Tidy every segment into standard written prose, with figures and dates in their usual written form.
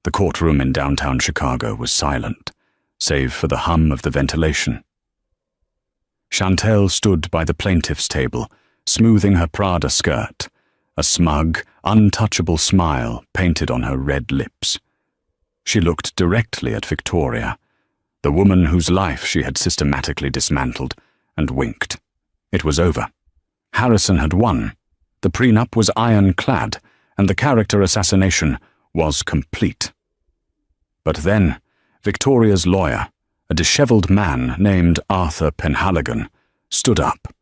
The courtroom in downtown Chicago was silent, save for the hum of the ventilation. Chantel stood by the plaintiff's table, smoothing her Prada skirt, a smug, untouchable smile painted on her red lips. She looked directly at Victoria, the woman whose life she had systematically dismantled, and winked. It was over. Harrison had won. The prenup was ironclad, and the character assassination was complete. But then, Victoria's lawyer, a dishevelled man named Arthur Penhaligon, stood up.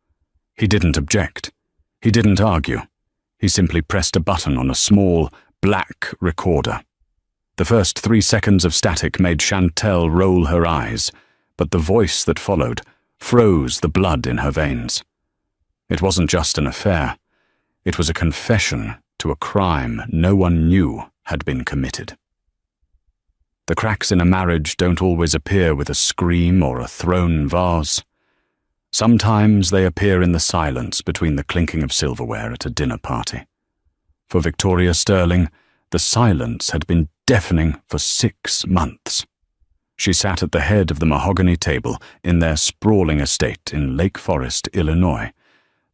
He didn't object. He didn't argue. He simply pressed a button on a small, black recorder. The first 3 seconds of static made Chantel roll her eyes, but the voice that followed froze the blood in her veins. It wasn't just an affair. It was a confession to a crime no one knew had been committed. The cracks in a marriage don't always appear with a scream or a thrown vase. Sometimes they appear in the silence between the clinking of silverware at a dinner party. For Victoria Sterling, the silence had been deafening for 6 months. She sat at the head of the mahogany table in their sprawling estate in Lake Forest, Illinois.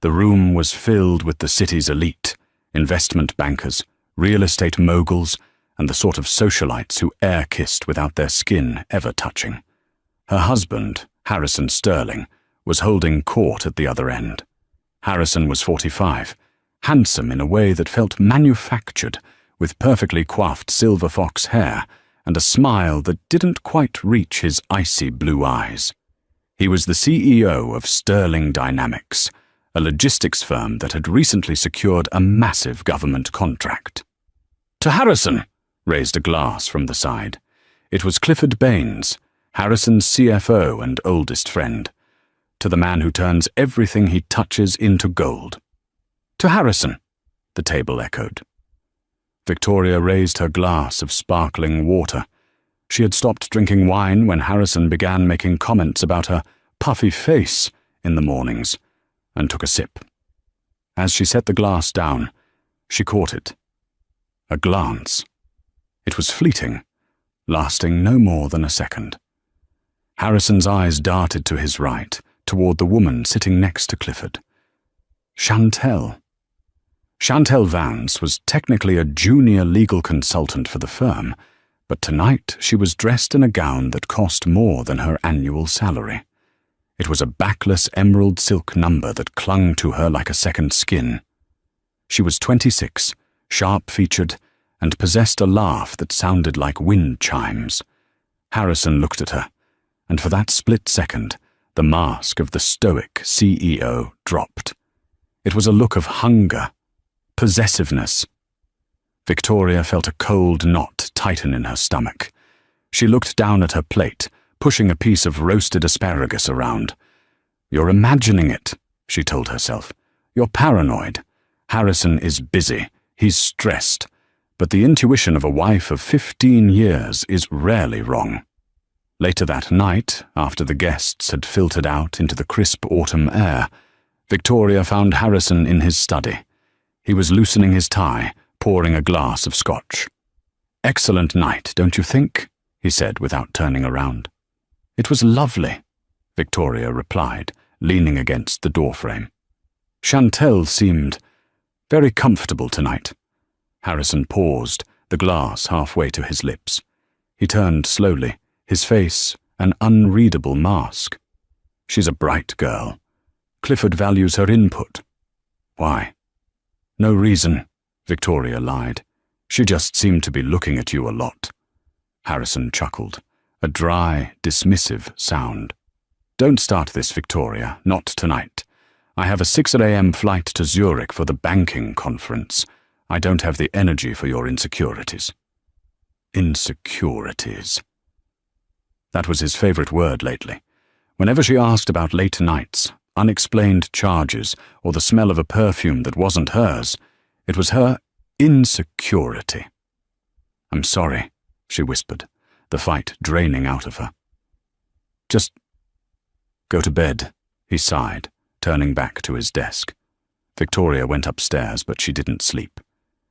The room was filled with the city's elite, investment bankers, real estate moguls, and the sort of socialites who air-kissed without their skin ever touching. Her husband, Harrison Sterling, was holding court at the other end. Harrison was 45, handsome in a way that felt manufactured, with perfectly coiffed silver fox hair and a smile that didn't quite reach his icy blue eyes. He was the CEO of Sterling Dynamics, a logistics firm that had recently secured a massive government contract. "To Harrison!" raised a glass from the side. It was Clifford Baines, Harrison's CFO and oldest friend. To the man who turns everything he touches into gold. "To Harrison!" the table echoed. Victoria raised her glass of sparkling water. She had stopped drinking wine when Harrison began making comments about her puffy face in the mornings, and took a sip. As she set the glass down, she caught it. A glance. It was fleeting, lasting no more than a second. Harrison's eyes darted to his right, toward the woman sitting next to Clifford. Chantel. Chantel Vance was technically a junior legal consultant for the firm, but tonight she was dressed in a gown that cost more than her annual salary. It was a backless emerald silk number that clung to her like a second skin. She was 26, sharp-featured, and possessed a laugh that sounded like wind chimes. Harrison looked at her, and for that split second, the mask of the stoic CEO dropped. It was a look of hunger, possessiveness. Victoria felt a cold knot tighten in her stomach. She looked down at her plate, pushing a piece of roasted asparagus around. "You're imagining it," she told herself. "You're paranoid. Harrison is busy. He's stressed. But the intuition of a wife of 15 years is rarely wrong." Later that night, after the guests had filtered out into the crisp autumn air, Victoria found Harrison in his study. He was loosening his tie, pouring a glass of scotch. "Excellent night, don't you think?" he said without turning around. "It was lovely," Victoria replied, leaning against the doorframe. "Chantel seemed very comfortable tonight." Harrison paused, the glass halfway to his lips. He turned slowly, his face an unreadable mask. "She's a bright girl. Clifford values her input." "Why?" "No reason," Victoria lied. "She just seemed to be looking at you a lot." Harrison chuckled, a dry, dismissive sound. "Don't start this, Victoria, not tonight. I have a 6 a.m. flight to Zurich for the banking conference. I don't have the energy for your insecurities." Insecurities. That was his favorite word lately. Whenever she asked about late nights, unexplained charges, or the smell of a perfume that wasn't hers, it was her insecurity. "I'm sorry," she whispered, the fight draining out of her. "Just go to bed," he sighed, turning back to his desk. Victoria went upstairs, but she didn't sleep.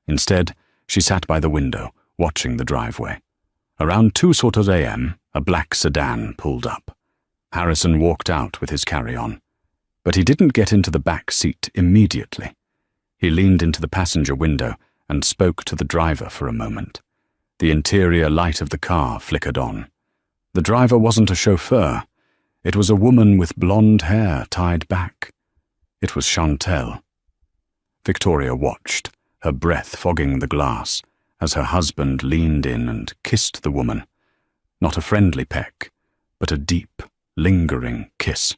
Instead, she sat by the window, watching the driveway. Around 2:00 a.m., a black sedan pulled up. Harrison walked out with his carry-on, but he didn't get into the back seat immediately. He leaned into the passenger window and spoke to the driver for a moment. The interior light of the car flickered on. The driver wasn't a chauffeur. It was a woman with blonde hair tied back. It was Chantel. Victoria watched, her breath fogging the glass, as her husband leaned in and kissed the woman. Not a friendly peck, but a deep, lingering kiss.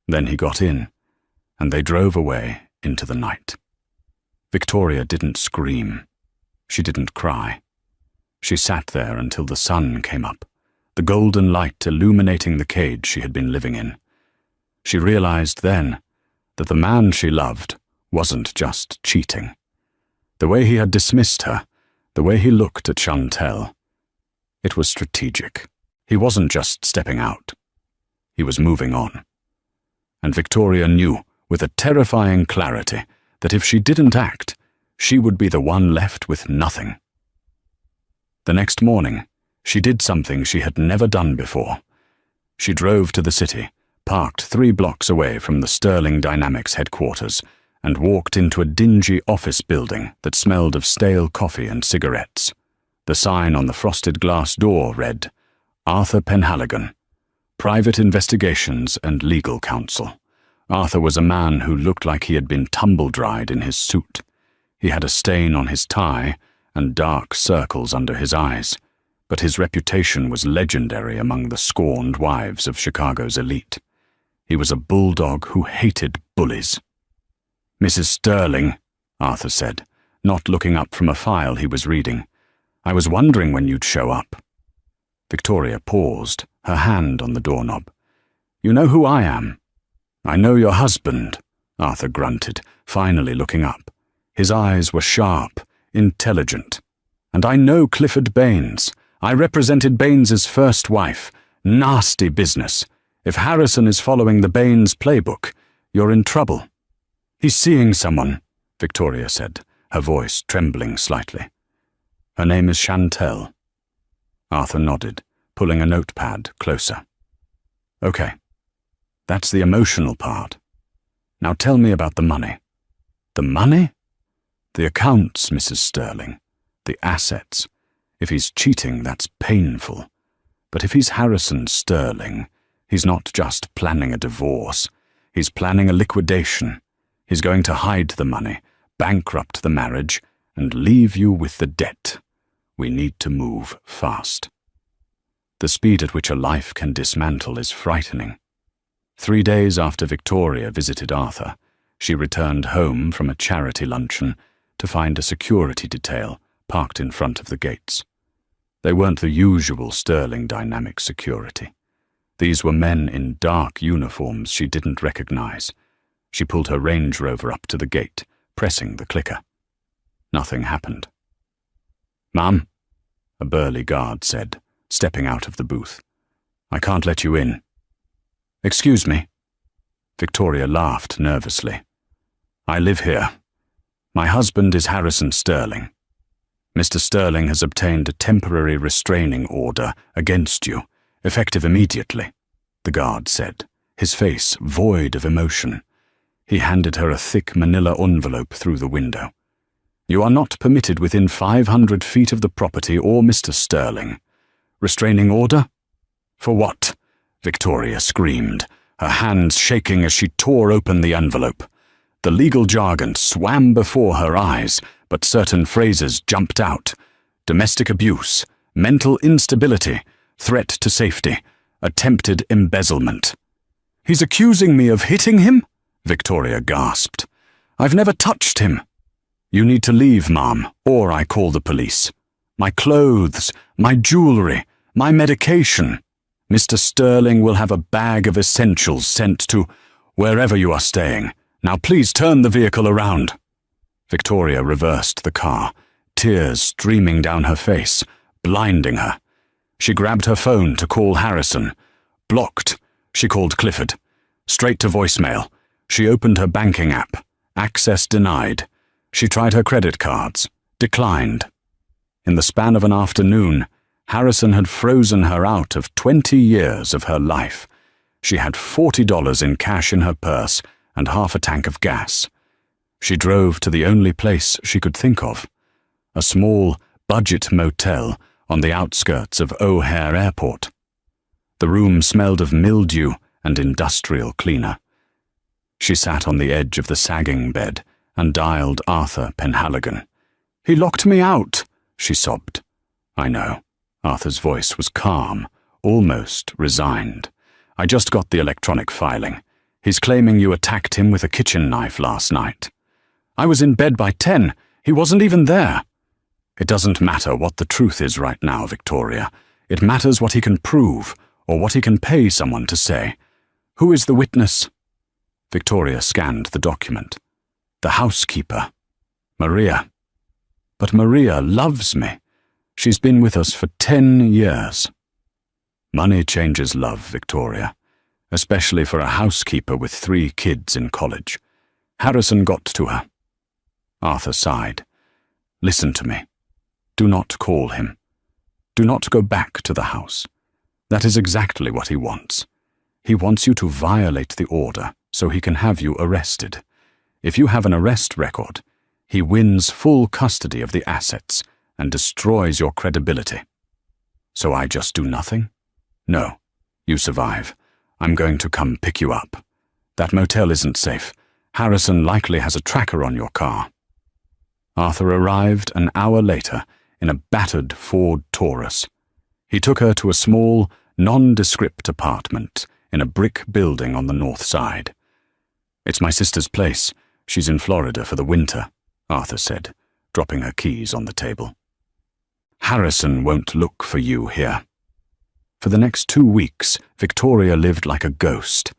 Then he got in, and they drove away into the night. Victoria didn't scream. She didn't cry. She sat there until the sun came up, the golden light illuminating the cage she had been living in. She realized then that the man she loved wasn't just cheating. The way he had dismissed her, the way he looked at Chantel, it was strategic. He wasn't just stepping out. He was moving on. And Victoria knew, with a terrifying clarity, that if she didn't act, she would be the one left with nothing. The next morning, she did something she had never done before. She drove to the city, parked 3 blocks away from the Sterling Dynamics headquarters, and walked into a dingy office building that smelled of stale coffee and cigarettes. The sign on the frosted glass door read, Arthur Penhaligon, Private Investigations and Legal Counsel. Arthur was a man who looked like he had been tumble-dried in his suit. He had a stain on his tie and dark circles under his eyes, but his reputation was legendary among the scorned wives of Chicago's elite. He was a bulldog who hated bullies. "Mrs. Sterling," Arthur said, not looking up from a file he was reading. "I was wondering when you'd show up." Victoria paused, her hand on the doorknob. "You know who I am?" "I know your husband," Arthur grunted, finally looking up. His eyes were sharp, intelligent. "And I know Clifford Baines. I represented Baines's first wife. Nasty business. If Harrison is following the Baines playbook, you're in trouble." "He's seeing someone," Victoria said, her voice trembling slightly. "Her name is Chantel." Arthur nodded, pulling a notepad closer. "Okay. That's the emotional part. Now tell me about the money." "The money?" "The accounts, Mrs. Sterling. The assets. If he's cheating, that's painful. But if he's Harrison Sterling, he's not just planning a divorce. He's planning a liquidation. He's going to hide the money, bankrupt the marriage, and leave you with the debt. We need to move fast." The speed at which a life can dismantle is frightening. 3 days after Victoria visited Arthur, she returned home from a charity luncheon to find a security detail parked in front of the gates. They weren't the usual Sterling Dynamics security. These were men in dark uniforms she didn't recognize. She pulled her Range Rover up to the gate, pressing the clicker. Nothing happened. "Ma'am," a burly guard said, stepping out of the booth. "I can't let you in." "Excuse me." Victoria laughed nervously. "I live here. My husband is Harrison Sterling. Mr. Sterling has obtained a temporary restraining order against you, effective immediately," the guard said, his face void of emotion. He handed her a thick manila envelope through the window. "You are not permitted within 500 feet of the property or Mr. Sterling. Restraining order?" "For what?" Victoria screamed, her hands shaking as she tore open the envelope. The legal jargon swam before her eyes, but certain phrases jumped out. Domestic abuse, mental instability, threat to safety, attempted embezzlement. "He's accusing me of hitting him?" Victoria gasped. "I've never touched him." "You need to leave, Mom, or I call the police. My clothes, my jewelry, my medication. Mr. Sterling will have a bag of essentials sent to wherever you are staying. Now please turn the vehicle around." Victoria reversed the car, tears streaming down her face, blinding her. She grabbed her phone to call Harrison. Blocked. She called Clifford. Straight to voicemail. She opened her banking app. Access denied. She tried her credit cards. Declined. In the span of an afternoon, Harrison had frozen her out of 20 years of her life. She had $40 in cash in her purse and half a tank of gas. She drove to the only place she could think of, a small, budget motel on the outskirts of O'Hare Airport. The room smelled of mildew and industrial cleaner. She sat on the edge of the sagging bed and dialed Arthur Penhaligon. "He locked me out," she sobbed. "I know." Arthur's voice was calm, almost resigned. "I just got the electronic filing. He's claiming you attacked him with a kitchen knife last night." "I was in bed by 10. He wasn't even there." "It doesn't matter what the truth is right now, Victoria. It matters what he can prove, or what he can pay someone to say. Who is the witness?" Victoria scanned the document. "The housekeeper. Maria. But Maria loves me. She's been with us for 10 years. Money changes love, Victoria, especially for a housekeeper with 3 kids in college. Harrison got to her." Arthur sighed. "Listen to me. Do not call him. Do not go back to the house. That is exactly what he wants. He wants you to violate the order so he can have you arrested. If you have an arrest record, he wins full custody of the assets and destroys your credibility. So I just do nothing? No, you survive. I'm going to come pick you up. That motel isn't safe. Harrison likely has a tracker on your car." Arthur arrived an hour later in a battered Ford Taurus. He took her to a small, nondescript apartment in a brick building on the north side. "It's my sister's place. She's in Florida for the winter," Arthur said, dropping her keys on the table. "Harrison won't look for you here." For the next 2 weeks, Victoria lived like a ghost.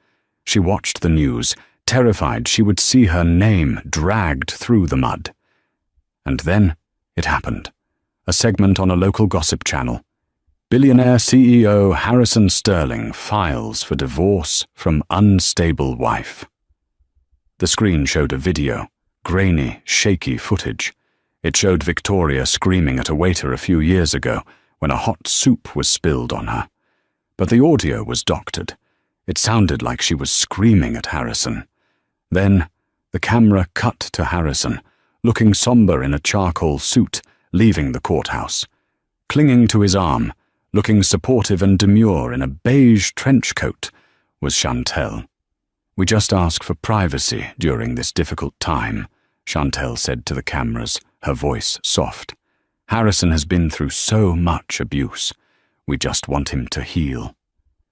She watched the news, terrified she would see her name dragged through the mud. And then it happened. A segment on a local gossip channel. Billionaire CEO Harrison Sterling files for divorce from unstable wife. The screen showed a video, grainy, shaky footage. It showed Victoria screaming at a waiter a few years ago when a hot soup was spilled on her. But the audio was doctored. It sounded like she was screaming at Harrison. Then the camera cut to Harrison, looking somber in a charcoal suit, leaving the courthouse. Clinging to his arm, looking supportive and demure in a beige trench coat, was Chantel. "We just ask for privacy during this difficult time," Chantel said to the cameras, her voice soft. "Harrison has been through so much abuse. We just want him to heal."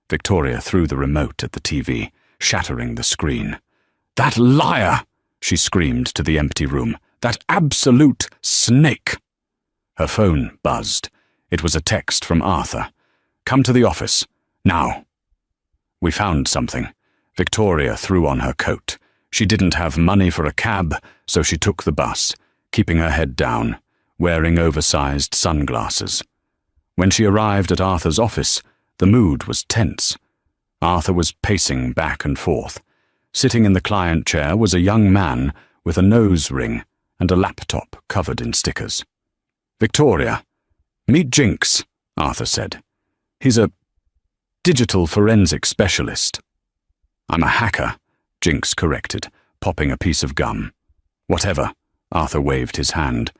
Victoria threw the remote at the TV, shattering the screen. "That liar!" she screamed to the empty room. "That absolute snake!" Her phone buzzed. It was a text from Arthur. "Come to the office. Now." "We found something." Victoria threw on her coat. She didn't have money for a cab, so she took the bus, keeping her head down, wearing oversized sunglasses. When she arrived at Arthur's office, the mood was tense. Arthur was pacing back and forth. Sitting in the client chair was a young man with a nose ring and a laptop covered in stickers. "Victoria, meet Jinx," Arthur said. "He's a digital forensic specialist." "I'm a hacker," Jinx corrected, popping a piece of gum. "Whatever," Arthur waved his hand.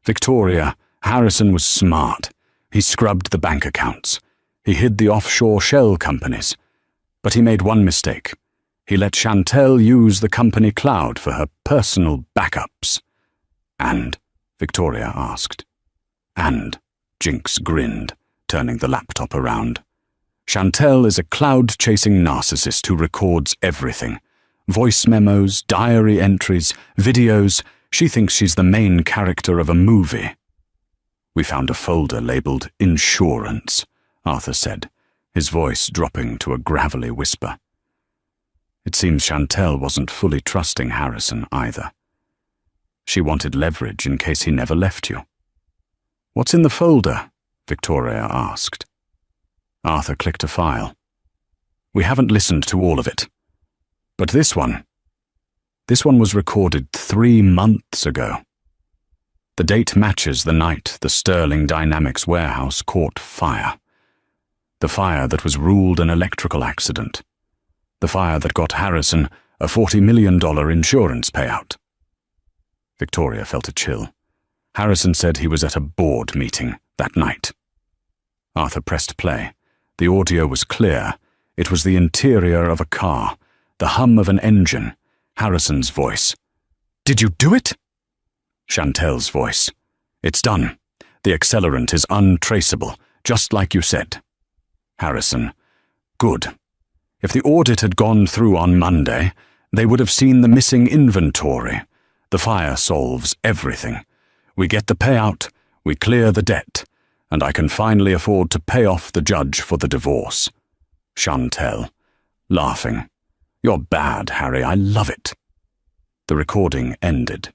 "Victoria, Harrison was smart. He scrubbed the bank accounts. He hid the offshore shell companies. But he made one mistake. He let Chantel use the company cloud for her personal backups." "And?" Victoria asked. "And?" Jinx grinned, turning the laptop around. "Chantel is a cloud-chasing narcissist who records everything. Voice memos, diary entries, videos. She thinks she's the main character of a movie." "We found a folder labeled Insurance," Arthur said, his voice dropping to a gravelly whisper. It seems Chantel wasn't fully trusting Harrison either. She wanted leverage in case he never left you. "What's in the folder?" Victoria asked. Arthur clicked a file. "We haven't listened to all of it. But this one was recorded 3 months ago." The date matches the night the Sterling Dynamics warehouse caught fire. The fire that was ruled an electrical accident. The fire that got Harrison a $40 million insurance payout. Victoria felt a chill. Harrison said he was at a board meeting that night. Arthur pressed play. The audio was clear. It was the interior of a car, the hum of an engine, Harrison's voice. "Did you do it?" Chantel's voice. "It's done. The accelerant is untraceable, just like you said." Harrison. "Good. If the audit had gone through on Monday, they would have seen the missing inventory. The fire solves everything. We get the payout, we clear the debt, and I can finally afford to pay off the judge for the divorce." Chantel, laughing. "You're bad, Harry. I love it." The recording ended.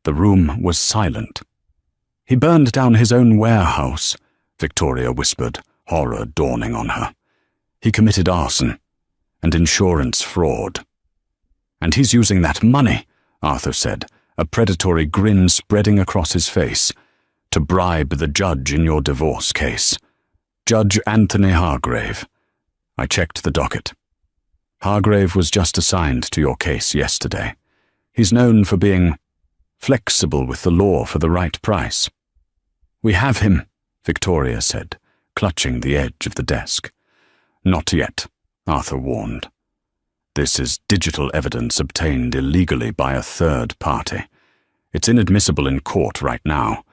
The room was silent. "He burned down his own warehouse," Victoria whispered, horror dawning on her. "He committed arson and insurance fraud." "And he's using that money," Arthur said, a predatory grin spreading across his face, "to bribe the judge in your divorce case. Judge Anthony Hargrave. I checked the docket. Hargrave was just assigned to your case yesterday. He's known for being flexible with the law for the right price." "We have him," Victoria said, clutching the edge of the desk. "Not yet," Arthur warned. "This is digital evidence obtained illegally by a third party. It's inadmissible in court right now.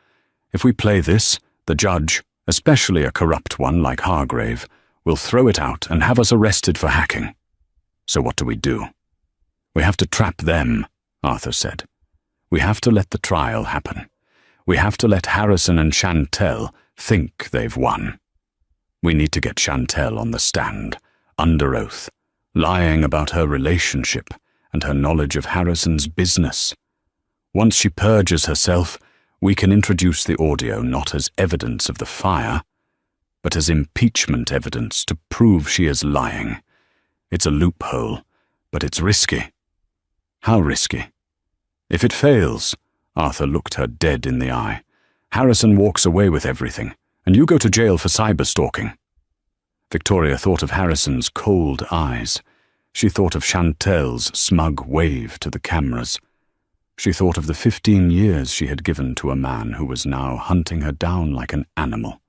If we play this, the judge, especially a corrupt one like Hargrave, will throw it out and have us arrested for hacking. So what do? "We have to trap them," Arthur said. "We have to let the trial happen. We have to let Harrison and Chantel think they've won. We need to get Chantel on the stand, under oath, lying about her relationship and her knowledge of Harrison's business. Once she purges herself, we can introduce the audio not as evidence of the fire, but as impeachment evidence to prove she is lying. It's a loophole, but it's risky." "How risky?" "If it fails," Arthur looked her dead in the eye, "Harrison walks away with everything, and you go to jail for cyberstalking." Victoria thought of Harrison's cold eyes. She thought of Chantel's smug wave to the cameras. She thought of the 15 years she had given to a man who was now hunting her down like an animal.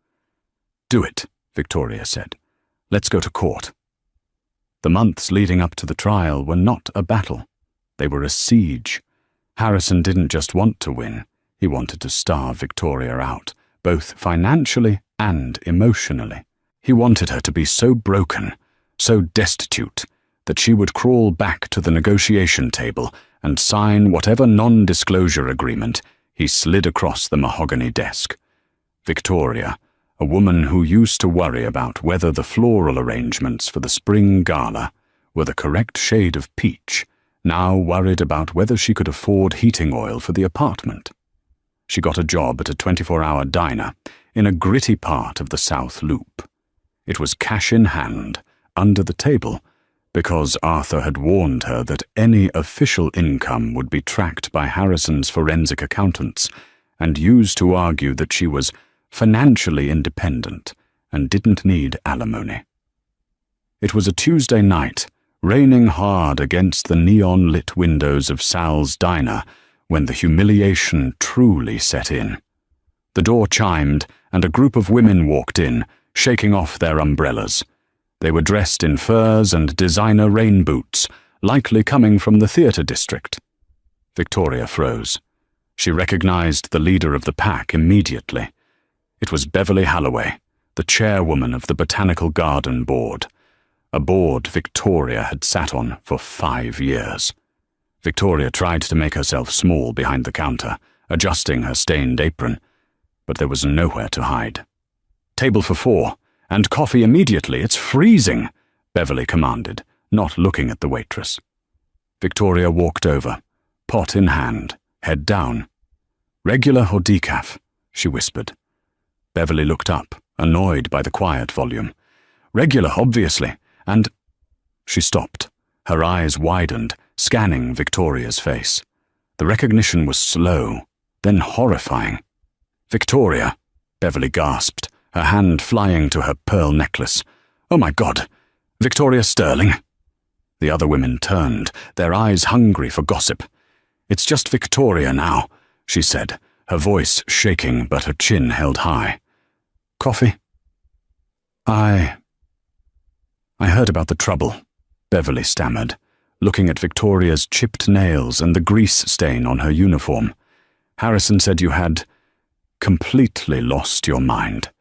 "Do it," Victoria said. "Let's go to court." The months leading up to the trial were not a battle. They were a siege. Harrison didn't just want to win. He wanted to starve Victoria out, both financially and emotionally. He wanted her to be so broken, so destitute, that she would crawl back to the negotiation table and sign whatever non-disclosure agreement he slid across the mahogany desk. Victoria, a woman who used to worry about whether the floral arrangements for the spring gala were the correct shade of peach, now worried about whether she could afford heating oil for the apartment. She got a job at a 24-hour diner in a gritty part of the South Loop. It was cash in hand, under the table, because Arthur had warned her that any official income would be tracked by Harrison's forensic accountants and used to argue that she was financially independent and didn't need alimony. It was a Tuesday night, raining hard against the neon-lit windows of Sal's diner, when the humiliation truly set in. The door chimed, and a group of women walked in, shaking off their umbrellas. They were dressed in furs and designer rain boots, likely coming from the theatre district. Victoria froze. She recognized the leader of the pack immediately. It was Beverly Halloway, the chairwoman of the Botanical Garden Board, a board Victoria had sat on for 5 years. Victoria tried to make herself small behind the counter, adjusting her stained apron, but there was nowhere to hide. "Table for 4, and coffee immediately, it's freezing," Beverly commanded, not looking at the waitress. Victoria walked over, pot in hand, head down. "Regular or decaf?" she whispered. Beverly looked up, annoyed by the quiet volume. "Regular, obviously, and—" She stopped. Her eyes widened, scanning Victoria's face. The recognition was slow, then horrifying. "Victoria," Beverly gasped, her hand flying to her pearl necklace. "Oh my God! Victoria Sterling!" The other women turned, their eyes hungry for gossip. "It's just Victoria now," she said, her voice shaking but her chin held high. "Coffee?" I heard about the trouble," Beverly stammered, looking at Victoria's chipped nails and the grease stain on her uniform. "Harrison said you had completely lost your mind,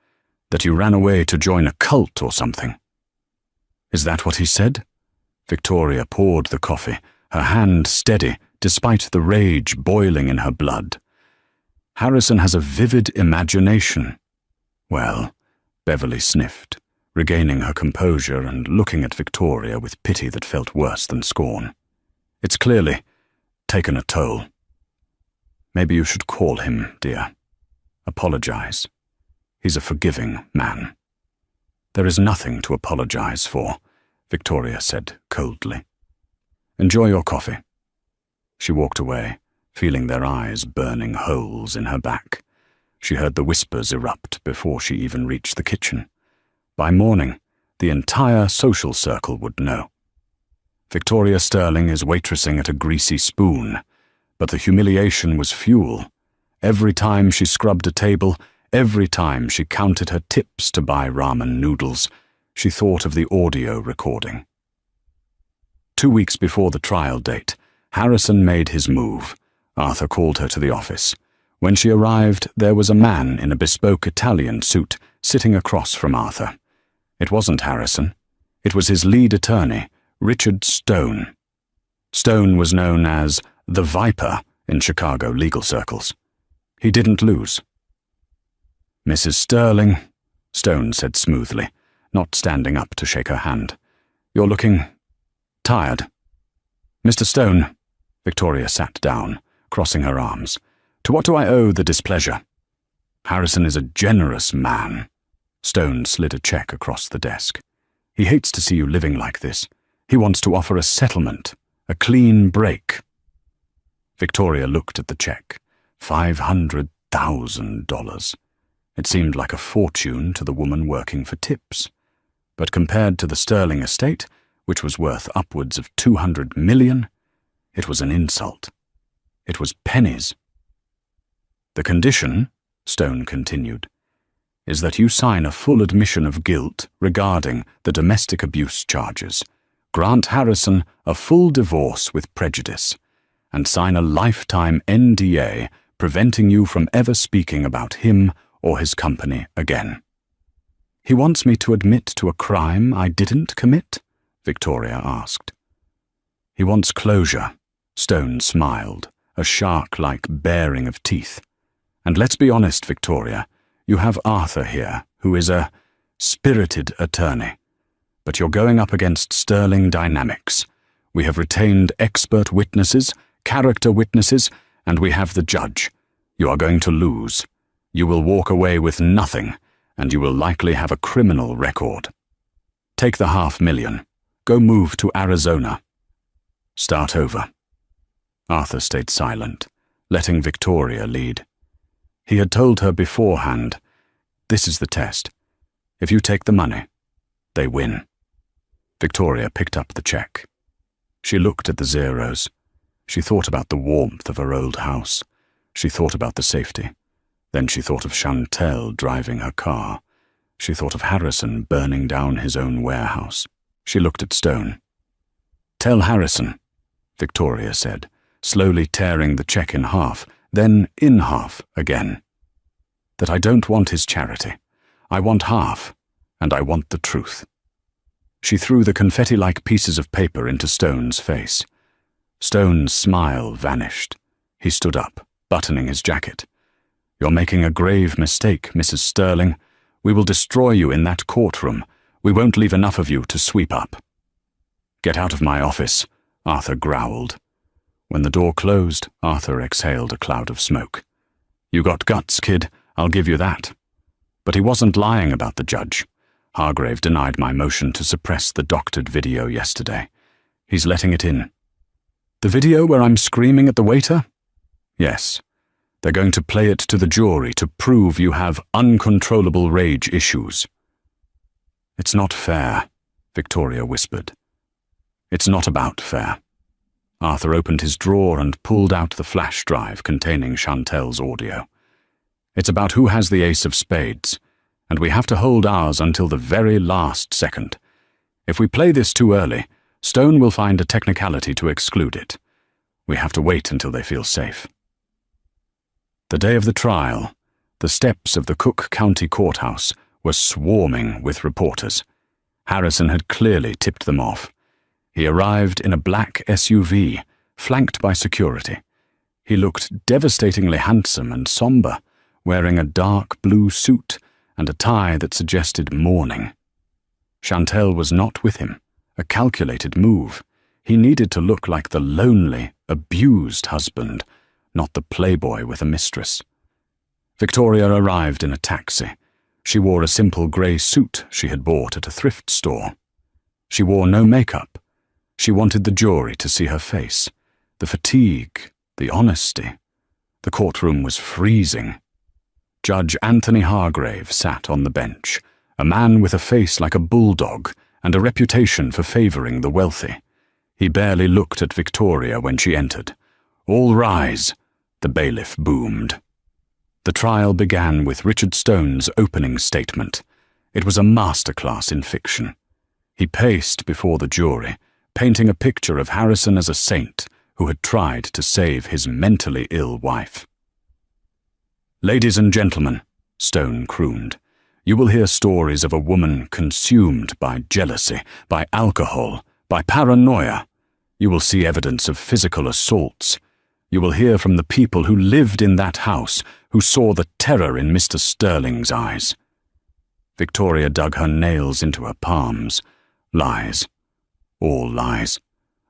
that you ran away to join a cult or something." "Is that what he said?" Victoria poured the coffee, her hand steady despite the rage boiling in her blood. "Harrison has a vivid imagination." "Well," Beverly sniffed, regaining her composure and looking at Victoria with pity that felt worse than scorn. "It's clearly taken a toll. Maybe you should call him, dear. Apologize. He's a forgiving man." "There is nothing to apologize for," Victoria said coldly. "Enjoy your coffee." She walked away, feeling their eyes burning holes in her back. She heard the whispers erupt before she even reached the kitchen. By morning, the entire social circle would know. Victoria Sterling is waitressing at a greasy spoon, but the humiliation was fuel. Every time she scrubbed a table, every time she counted her tips to buy ramen noodles, she thought of the audio recording. 2 weeks before the trial date, Harrison made his move. Arthur called her to the office. When she arrived, there was a man in a bespoke Italian suit sitting across from Arthur. It wasn't Harrison. It was his lead attorney, Richard Stone. Stone was known as the Viper in Chicago legal circles. He didn't lose. "Mrs. Sterling," Stone said smoothly, not standing up to shake her hand. "You're looking tired." "Mr. Stone," Victoria sat down, crossing her arms. "To what do I owe the displeasure?" "Harrison is a generous man." Stone slid a check across the desk. "He hates to see you living like this. He wants to offer a settlement, a clean break." Victoria looked at the check. $500,000. It seemed like a fortune to the woman working for tips. But compared to the Sterling estate, which was worth upwards of $200 million, it was an insult. It was pennies. "The condition," Stone continued, "is that you sign a full admission of guilt regarding the domestic abuse charges, grant Harrison a full divorce with prejudice, and sign a lifetime NDA preventing you from ever speaking about him or his company again." "He wants me to admit to a crime I didn't commit?" Victoria asked. "He wants closure," Stone smiled, a shark-like baring of teeth. "And let's be honest, Victoria, you have Arthur here, who is a spirited attorney. But you're going up against sterling dynamics. We have retained expert witnesses, character witnesses, and we have the judge. You are going to lose. You will walk away with nothing, and you will likely have a criminal record. Take the $500,000. Go move to Arizona. Start over." Arthur stayed silent, letting Victoria lead. He had told her beforehand, "This is the test. If you take the money, they win." Victoria picked up the check. She looked at the zeros. She thought about the warmth of her old house. She thought about the safety. Then she thought of Chantel driving her car. She thought of Harrison burning down his own warehouse. She looked at Stone. "Tell Harrison," Victoria said, slowly tearing the check in half, then in half again, "that I don't want his charity. I want half, and I want the truth." She threw the confetti-like pieces of paper into Stone's face. Stone's smile vanished. He stood up, buttoning his jacket. "You're making a grave mistake, Mrs. Sterling. We will destroy you in that courtroom. We won't leave enough of you to sweep up." "Get out of my office," Arthur growled. When the door closed, Arthur exhaled a cloud of smoke. "You got guts, kid, I'll give you that." But he wasn't lying about the judge. Hargrave denied my motion to suppress the doctored video yesterday. He's letting it in. "The video where I'm screaming at the waiter?" "Yes. They're going to play it to the jury to prove you have uncontrollable rage issues." "It's not fair," Victoria whispered. "It's not about fair." Arthur opened his drawer and pulled out the flash drive containing Chantel's audio. "It's about who has the ace of spades, and we have to hold ours until the very last second. If we play this too early, Stone will find a technicality to exclude it. We have to wait until they feel safe." The day of the trial, the steps of the Cook County Courthouse were swarming with reporters. Harrison had clearly tipped them off. He arrived in a black SUV, flanked by security. He looked devastatingly handsome and somber, wearing a dark blue suit and a tie that suggested mourning. Chantel was not with him, a calculated move. He needed to look like the lonely, abused husband, not the playboy with a mistress. Victoria arrived in a taxi. She wore a simple grey suit she had bought at a thrift store. She wore no makeup. She wanted the jury to see her face, the fatigue, the honesty. The courtroom was freezing. Judge Anthony Hargrave sat on the bench, a man with a face like a bulldog and a reputation for favouring the wealthy. He barely looked at Victoria when she entered. "All rise," the bailiff boomed. The trial began with Richard Stone's opening statement. It was a masterclass in fiction. He paced before the jury, painting a picture of Harrison as a saint who had tried to save his mentally ill wife. "Ladies and gentlemen," Stone crooned, "you will hear stories of a woman consumed by jealousy, by alcohol, by paranoia. You will see evidence of physical assaults. You will hear from the people who lived in that house, who saw the terror in Mr. Sterling's eyes." Victoria dug her nails into her palms. Lies. All lies.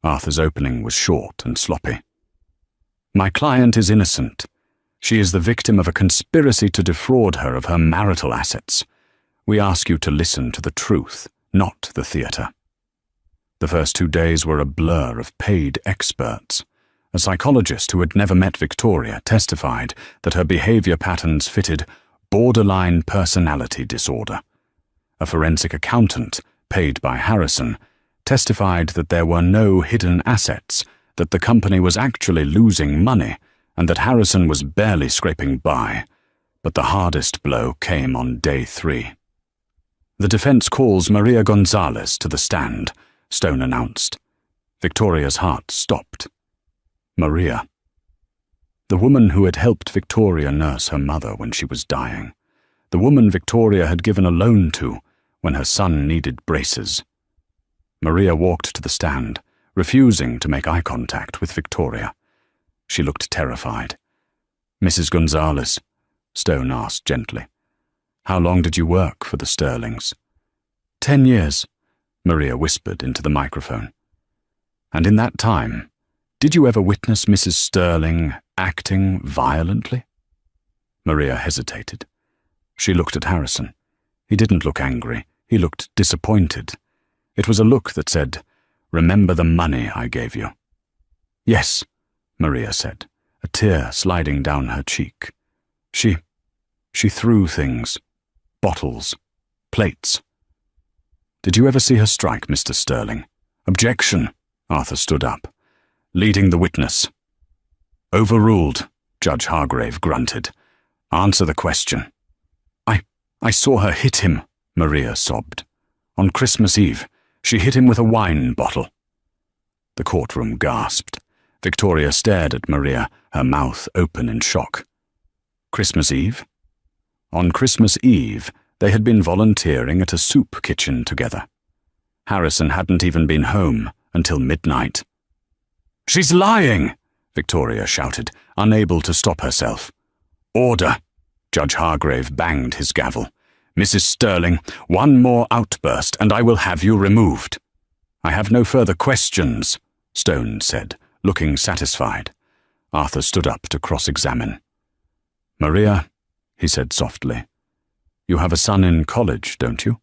Arthur's opening was short and sloppy. "My client is innocent. She is the victim of a conspiracy to defraud her of her marital assets. We ask you to listen to the truth, not the theatre." The first 2 days were a blur of paid experts. A psychologist who had never met Victoria testified that her behavior patterns fitted borderline personality disorder. A forensic accountant, paid by Harrison, testified that there were no hidden assets, that the company was actually losing money, and that Harrison was barely scraping by. But the hardest blow came on day 3. "The defense calls Maria Gonzalez to the stand," Stone announced. Victoria's heart stopped. Maria. The woman who had helped Victoria nurse her mother when she was dying. The woman Victoria had given a loan to when her son needed braces. Maria walked to the stand, refusing to make eye contact with Victoria. She looked terrified. "Mrs. Gonzalez," Stone asked gently, "how long did you work for the Sterlings?" 10 years, Maria whispered into the microphone. "And in that time, did you ever witness Mrs. Sterling acting violently?" Maria hesitated. She looked at Harrison. He didn't look angry. He looked disappointed. It was a look that said, "Remember the money I gave you." "Yes," Maria said, a tear sliding down her cheek. She threw things. Bottles. Plates. "Did you ever see her strike, Mr. Sterling?" "Objection," Arthur stood up, leading the witness. "Overruled," Judge Hargrave grunted. "Answer the question." I saw her hit him," Maria sobbed. "On Christmas Eve, she hit him with a wine bottle." The courtroom gasped. Victoria stared at Maria, her mouth open in shock. "Christmas Eve?" On Christmas Eve, they had been volunteering at a soup kitchen together. Harrison hadn't even been home until midnight. "She's lying!" Victoria shouted, unable to stop herself. "Order!" Judge Hargrave banged his gavel. "Mrs. Sterling, one more outburst and I will have you removed." "I have no further questions," Stone said, looking satisfied. Arthur stood up to cross-examine. "Maria," he said softly, "you have a son in college, don't you?"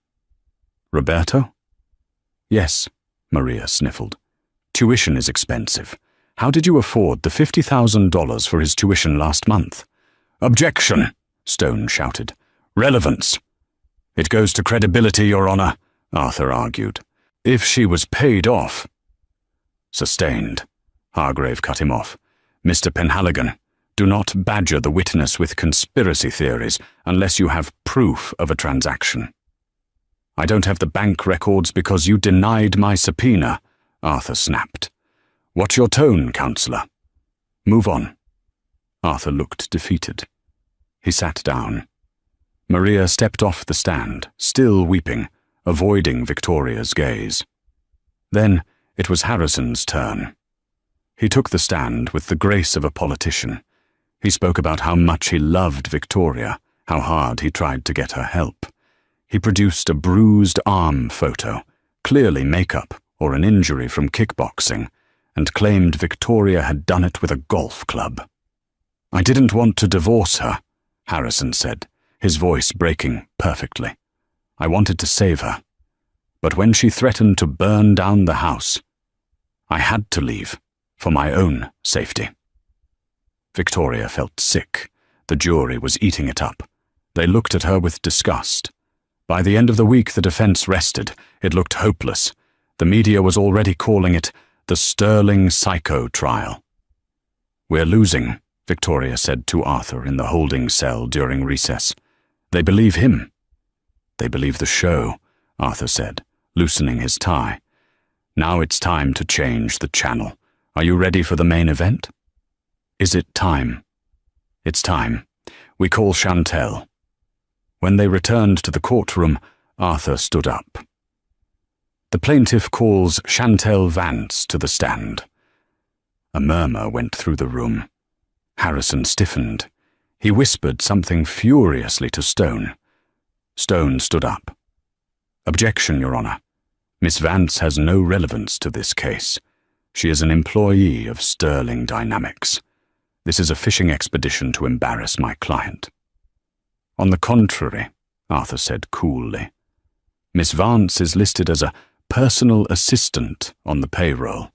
"Roberto?" "Yes," Maria sniffled. "Tuition is expensive. How did you afford the $50,000 for his tuition last month? "Objection!" Stone shouted. "Relevance." "It goes to credibility, Your Honor," Arthur argued. "If she was paid off—" "Sustained," Hargrave cut him off. "Mr. Penhaligon, do not badger the witness with conspiracy theories unless you have proof of a transaction." "I don't have the bank records because you denied my subpoena," Arthur snapped. "What's your tone, Counselor? Move on." Arthur looked defeated. He sat down. Maria stepped off the stand, still weeping, avoiding Victoria's gaze. Then it was Harrison's turn. He took the stand with the grace of a politician. He spoke about how much he loved Victoria, how hard he tried to get her help. He produced a bruised arm photo, clearly makeup or an injury from kickboxing, and claimed Victoria had done it with a golf club. "I didn't want to divorce her," Harrison said, his voice breaking perfectly. "I wanted to save her. But when she threatened to burn down the house, I had to leave for my own safety." Victoria felt sick. The jury was eating it up. They looked at her with disgust. By the end of the week, the defense rested. It looked hopeless. The media was already calling it the Sterling Psycho trial. "We're losing," Victoria said to Arthur in the holding cell during recess. "They believe him." "They believe the show," Arthur said, loosening his tie. "Now it's time to change the channel. Are you ready for the main event?" "Is it time?" "It's time. We call Chantel." When they returned to the courtroom, Arthur stood up. The plaintiff calls Chantel Vance to the stand. A murmur went through the room. Harrison stiffened. He whispered something furiously to Stone. Stone stood up. "Objection, Your Honor. Miss Vance has no relevance to this case. She is an employee of Sterling Dynamics. This is a fishing expedition to embarrass my client." "On the contrary," Arthur said coolly. "Miss Vance is listed as a personal assistant on the payroll,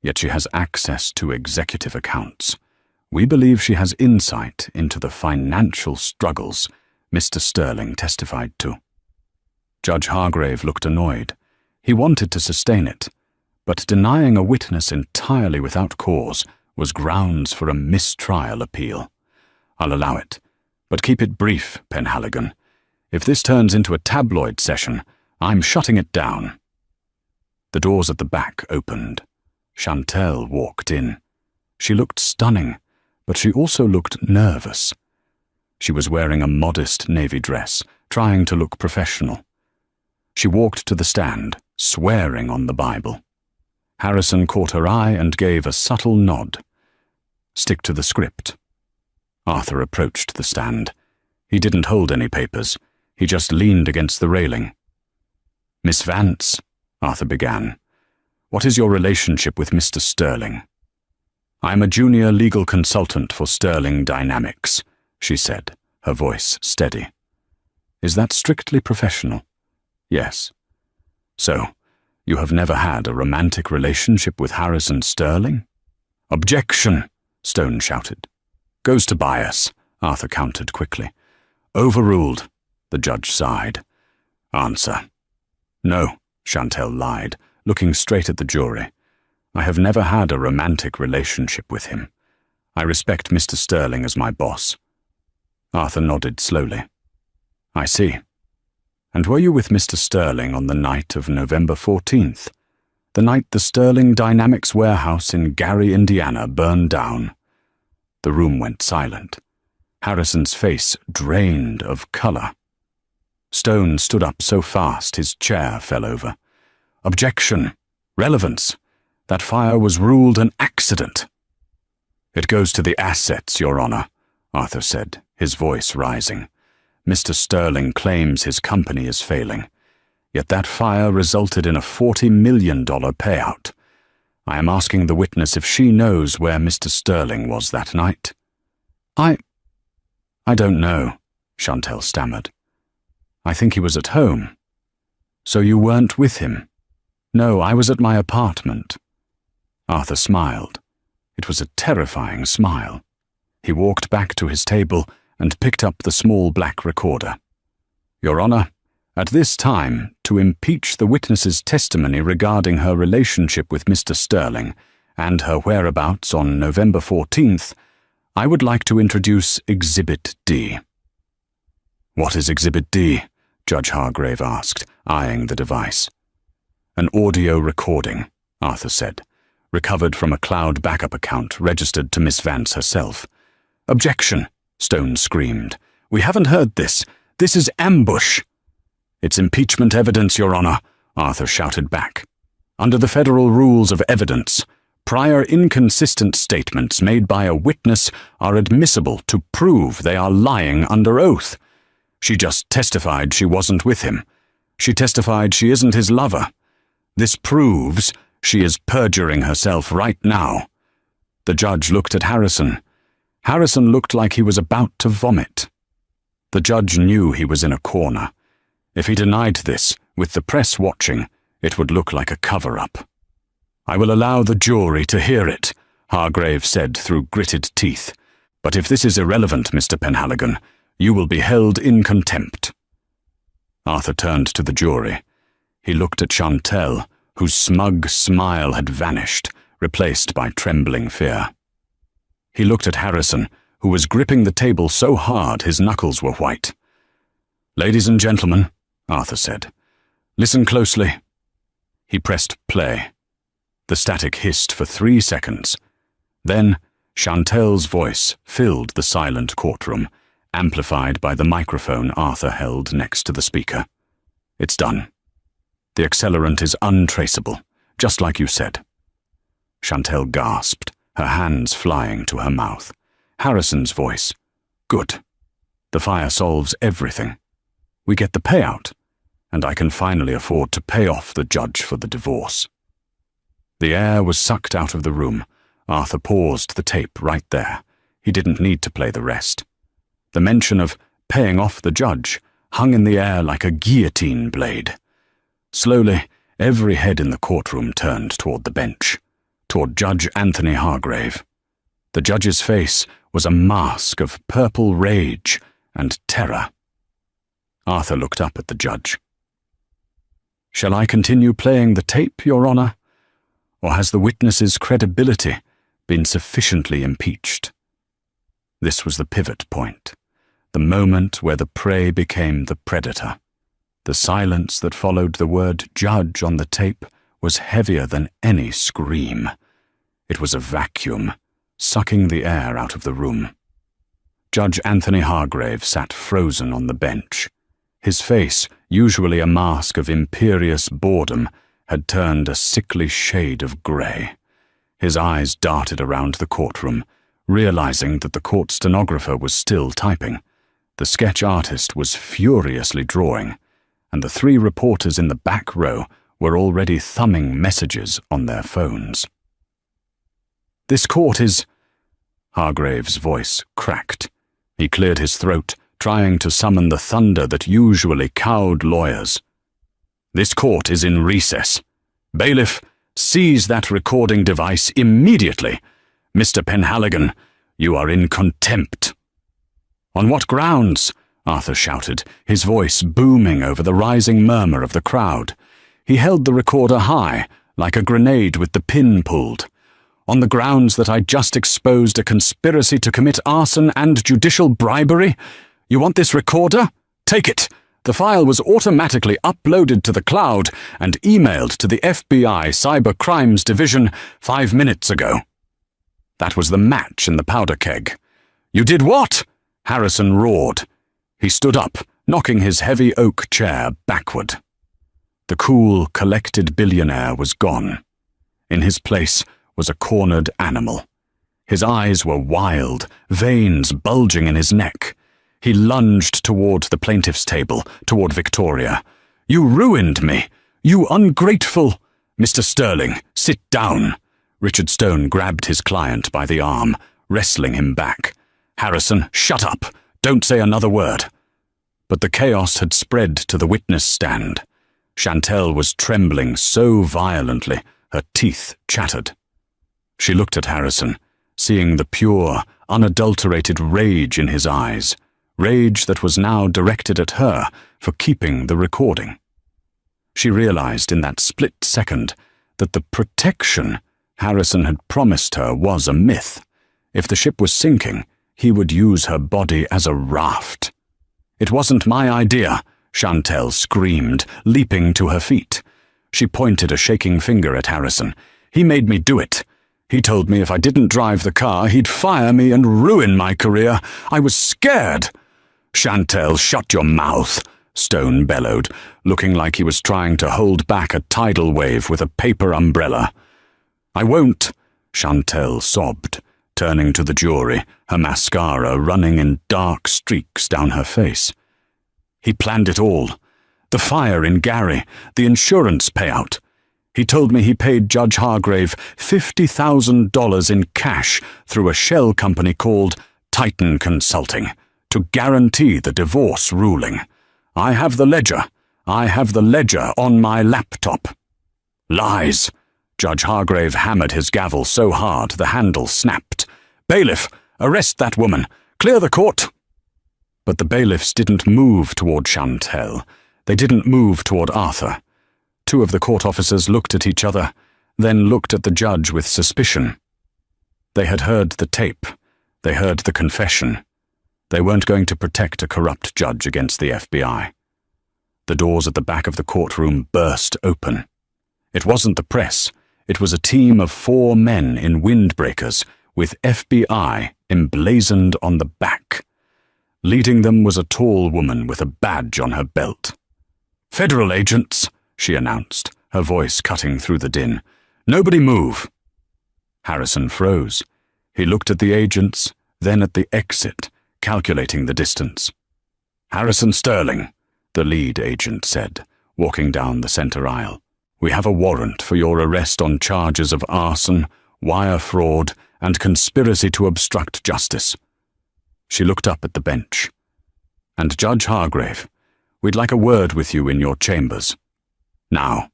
yet she has access to executive accounts. We believe she has insight into the financial struggles Mr. Sterling testified to." Judge Hargrave looked annoyed. He wanted to sustain it, but denying a witness entirely without cause was grounds for a mistrial appeal. "I'll allow it, but keep it brief, Penhaligon. If this turns into a tabloid session, I'm shutting it down." The doors at the back opened. Chantel walked in. She looked stunning, but she also looked nervous. She was wearing a modest navy dress, trying to look professional. She walked to the stand, swearing on the Bible. Harrison caught her eye and gave a subtle nod. "Stick to the script." Arthur approached the stand. He didn't hold any papers. He just leaned against the railing. "Miss Vance," Arthur began, "what is your relationship with Mr. Sterling?" "I'm a junior legal consultant for Sterling Dynamics," she said, her voice steady. "Is that strictly professional?" "Yes." "So, you have never had a romantic relationship with Harrison Sterling?" "Objection!" Stone shouted. "Goes to bias," Arthur countered quickly. "Overruled," the judge sighed. "Answer." "No," Chantel lied, looking straight at the jury. "I have never had a romantic relationship with him. I respect Mr. Sterling as my boss." Arthur nodded slowly. "I see. And were you with Mr. Sterling on the night of November 14th, the night the Sterling Dynamics warehouse in Gary, Indiana burned down?" The room went silent. Harrison's face drained of color. Stone stood up so fast his chair fell over. "Objection! Relevance! That fire was ruled an accident." "It goes to the assets, Your Honor," Arthur said, his voice rising. "Mr. Sterling claims his company is failing, yet that fire resulted in a $40 million payout. I am asking the witness if she knows where Mr. Sterling was that night." I don't know," Chantel stammered. "I think he was at home." "So you weren't with him?" "No, I was at my apartment." Arthur smiled. It was a terrifying smile. He walked back to his table and picked up the small black recorder. "Your Honor, at this time, to impeach the witness's testimony regarding her relationship with Mr. Sterling and her whereabouts on November 14th, I would like to introduce Exhibit D." "What is Exhibit D?" Judge Hargrave asked, eyeing the device. "An audio recording," Arthur said, "recovered from a cloud backup account registered to Miss Vance herself." "Objection!" Stone screamed. "We haven't heard this. This is ambush." "It's impeachment evidence, Your Honor," Arthur shouted back. "Under the federal rules of evidence, prior inconsistent statements made by a witness are admissible to prove they are lying under oath. She just testified she wasn't with him. She testified she isn't his lover. This proves she is perjuring herself right now." The judge looked at Harrison. Harrison looked like he was about to vomit. The judge knew he was in a corner. If he denied this, with the press watching, it would look like a cover-up. "I will allow the jury to hear it," Hargrave said through gritted teeth. "But if this is irrelevant, Mr. Penhaligon, you will be held in contempt." Arthur turned to the jury. He looked at Chantel, whose smug smile had vanished, replaced by trembling fear. He looked at Harrison, who was gripping the table so hard his knuckles were white. "Ladies and gentlemen," Arthur said, "listen closely." He pressed play. The static hissed for 3 seconds. Then Chantel's voice filled the silent courtroom, amplified by the microphone Arthur held next to the speaker. "It's done. The accelerant is untraceable, just like you said." Chantel gasped, her hands flying to her mouth. Harrison's voice. "Good. The fire solves everything. We get the payout, and I can finally afford to pay off the judge for the divorce." The air was sucked out of the room. Arthur paused the tape right there. He didn't need to play the rest. The mention of paying off the judge hung in the air like a guillotine blade. Slowly, every head in the courtroom turned toward the bench, toward Judge Anthony Hargrave. The judge's face was a mask of purple rage and terror. Arthur looked up at the judge. "Shall I continue playing the tape, Your Honor? Or has the witness's credibility been sufficiently impeached?" This was the pivot point, the moment where the prey became the predator. The silence that followed the word judge on the tape was heavier than any scream. It was a vacuum, sucking the air out of the room. Judge Anthony Hargrave sat frozen on the bench. His face, usually a mask of imperious boredom, had turned a sickly shade of grey. His eyes darted around the courtroom, realizing that the court stenographer was still typing. The sketch artist was furiously drawing, and the 3 reporters in the back row were already thumbing messages on their phones. "This court is—" Hargrave's voice cracked. He cleared his throat, trying to summon the thunder that usually cowed lawyers. "This court is in recess. Bailiff, seize that recording device immediately. Mr. Penhaligon, you are in contempt." "On what grounds?" Arthur shouted, his voice booming over the rising murmur of the crowd. He held the recorder high, like a grenade with the pin pulled. "On the grounds that I just exposed a conspiracy to commit arson and judicial bribery? You want this recorder? Take it. The file was automatically uploaded to the cloud and emailed to the FBI Cyber Crimes Division 5 minutes ago." That was the match in the powder keg. "You did what?" Harrison roared. He stood up, knocking his heavy oak chair backward. The cool, collected billionaire was gone. In his place was a cornered animal. His eyes were wild, veins bulging in his neck. He lunged toward the plaintiff's table, toward Victoria. "You ruined me! You ungrateful—" "Mr. Sterling, sit down." Richard Stone grabbed his client by the arm, wrestling him back. "Harrison, shut up! Don't say another word." But the chaos had spread to the witness stand. Chantel was trembling so violently, her teeth chattered. She looked at Harrison, seeing the pure, unadulterated rage in his eyes, rage that was now directed at her for keeping the recording. She realized in that split second that the protection Harrison had promised her was a myth. If the ship was sinking, he would use her body as a raft. "It wasn't my idea," Chantel screamed, leaping to her feet. She pointed a shaking finger at Harrison. "He made me do it. He told me if I didn't drive the car, he'd fire me and ruin my career. I was scared." "Chantel, shut your mouth," Stone bellowed, looking like he was trying to hold back a tidal wave with a paper umbrella. "I won't," Chantel sobbed, turning to the jury, her mascara running in dark streaks down her face. "He planned it all. The fire in Gary, the insurance payout. He told me he paid Judge Hargrave $50,000 in cash through a shell company called Titan Consulting to guarantee the divorce ruling. I have the ledger. I have the ledger on my laptop." "Lies." Judge Hargrave hammered his gavel so hard the handle snapped. "Bailiff, arrest that woman. Clear the court." But the bailiffs didn't move toward Chantel. They didn't move toward Arthur. Two of the court officers looked at each other, then looked at the judge with suspicion. They had heard the tape. They heard the confession. They weren't going to protect a corrupt judge against the FBI. The doors at the back of the courtroom burst open. It wasn't the press. It was a team of 4 men in windbreakers with FBI emblazoned on the back. Leading them was a tall woman with a badge on her belt. "Federal agents," she announced, her voice cutting through the din. "Nobody move." Harrison froze. He looked at the agents, then at the exit, calculating the distance. "Harrison Sterling," the lead agent said, walking down the center aisle. "We have a warrant for your arrest on charges of arson, wire fraud, and conspiracy to obstruct justice." She looked up at the bench. "And Judge Hargrave, we'd like a word with you in your chambers. Now."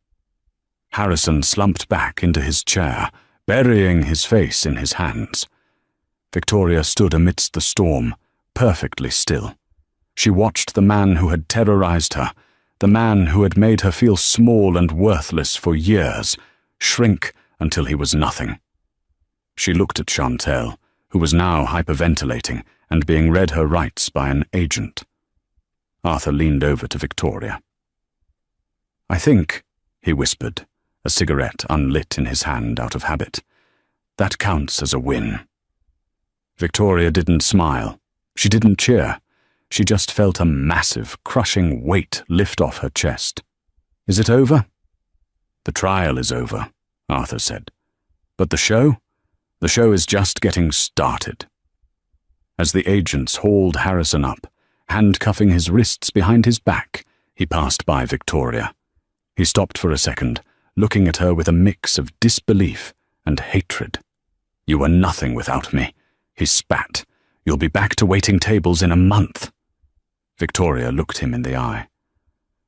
Harrison slumped back into his chair, burying his face in his hands. Victoria stood amidst the storm, perfectly still. She watched the man who had terrorized her, the man who had made her feel small and worthless for years, shrink until he was nothing. She looked at Chantel, who was now hyperventilating and being read her rights by an agent. Arthur leaned over to Victoria. "I think," he whispered, a cigarette unlit in his hand out of habit, "that counts as a win." Victoria didn't smile. She didn't cheer. She just felt a massive, crushing weight lift off her chest. "Is it over?" "The trial is over," Arthur said. "But the show? The show is just getting started." As the agents hauled Harrison up, handcuffing his wrists behind his back, he passed by Victoria. He stopped for a second, looking at her with a mix of disbelief and hatred. "You are nothing without me," he spat. "You'll be back to waiting tables in a month." Victoria looked him in the eye.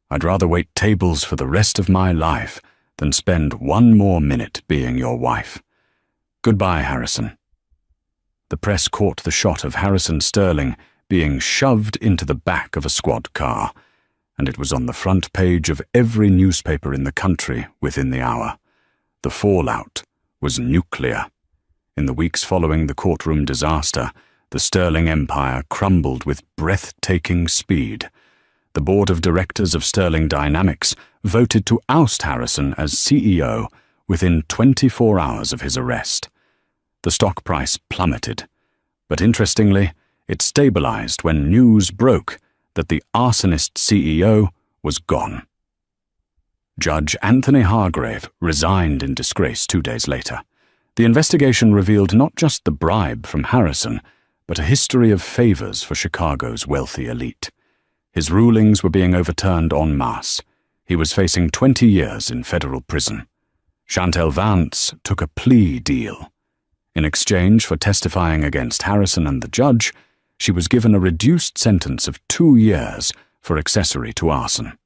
"I'd rather wait tables for the rest of my life than spend one more minute being your wife. Goodbye, Harrison." The press caught the shot of Harrison Sterling being shoved into the back of a squad car, and it was on the front page of every newspaper in the country within the hour. The fallout was nuclear. In the weeks following the courtroom disaster, the Sterling empire crumbled with breathtaking speed. The board of directors of Sterling Dynamics voted to oust Harrison as CEO within 24 hours of his arrest. The stock price plummeted, but interestingly, it stabilized when news broke that the arsonist CEO was gone. Judge Anthony Hargrave resigned in disgrace 2 days later. The investigation revealed not just the bribe from Harrison, but a history of favors for Chicago's wealthy elite. His rulings were being overturned en masse. He was facing 20 years in federal prison. Chantel Vance took a plea deal. In exchange for testifying against Harrison and the judge, she was given a reduced sentence of 2 years for accessory to arson.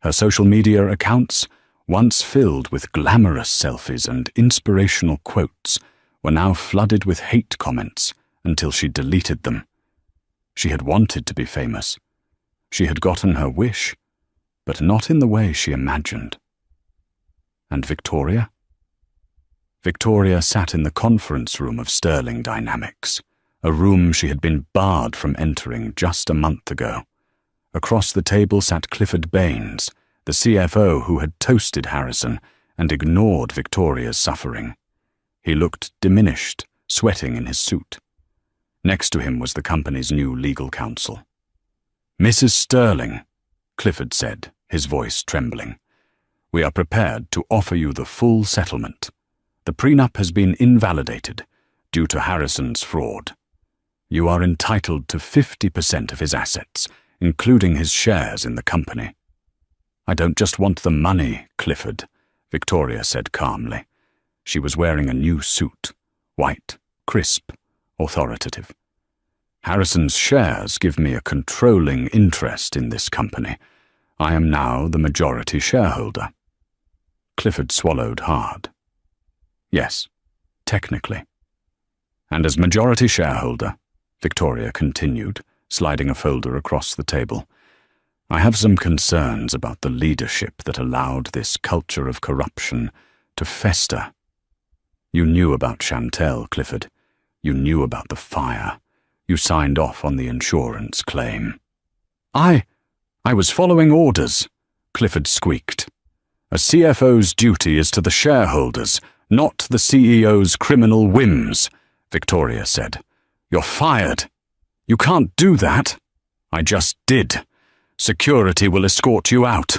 Her social media accounts, once filled with glamorous selfies and inspirational quotes, were now flooded with hate comments until she deleted them. She had wanted to be famous. She had gotten her wish, but not in the way she imagined. And Victoria? Victoria sat in the conference room of Sterling Dynamics, a room she had been barred from entering just a month ago. Across the table sat Clifford Baines, the CFO who had toasted Harrison and ignored Victoria's suffering. He looked diminished, sweating in his suit. Next to him was the company's new legal counsel. "Mrs. Sterling," Clifford said, his voice trembling, "we are prepared to offer you the full settlement. The prenup has been invalidated due to Harrison's fraud. You are entitled to 50% of his assets, including his shares in the company." "I don't just want the money, Clifford," Victoria said calmly. She was wearing a new suit, white, crisp, authoritative. "Harrison's shares give me a controlling interest in this company. I am now the majority shareholder." Clifford swallowed hard. "Yes, technically." "And as majority shareholder," Victoria continued, sliding a folder across the table, "I have some concerns about the leadership that allowed this culture of corruption to fester. You knew about Chantel, Clifford. You knew about the fire. You signed off on the insurance claim." I was following orders," Clifford squeaked. "A CFO's duty is to the shareholders, not the CEO's criminal whims," Victoria said. "You're fired. You can't do that." "I just did. Security will escort you out."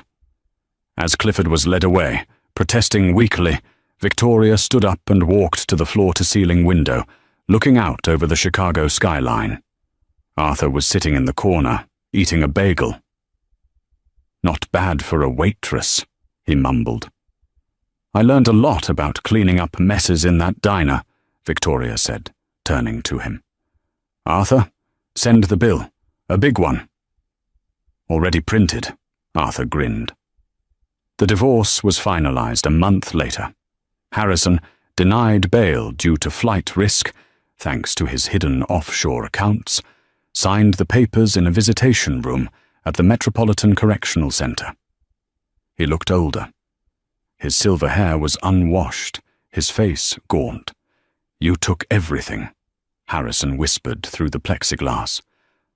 As Clifford was led away, protesting weakly, Victoria stood up and walked to the floor-to-ceiling window, looking out over the Chicago skyline. Arthur was sitting in the corner, eating a bagel. "Not bad for a waitress," he mumbled. "I learned a lot about cleaning up messes in that diner," Victoria said, turning to him. "Arthur, send the bill. A big one." "Already printed," Arthur grinned. The divorce was finalized a month later. Harrison, denied bail due to flight risk, thanks to his hidden offshore accounts, signed the papers in a visitation room at the Metropolitan Correctional Center. He looked older. His silver hair was unwashed, his face gaunt. "You took everything," Harrison whispered through the plexiglass.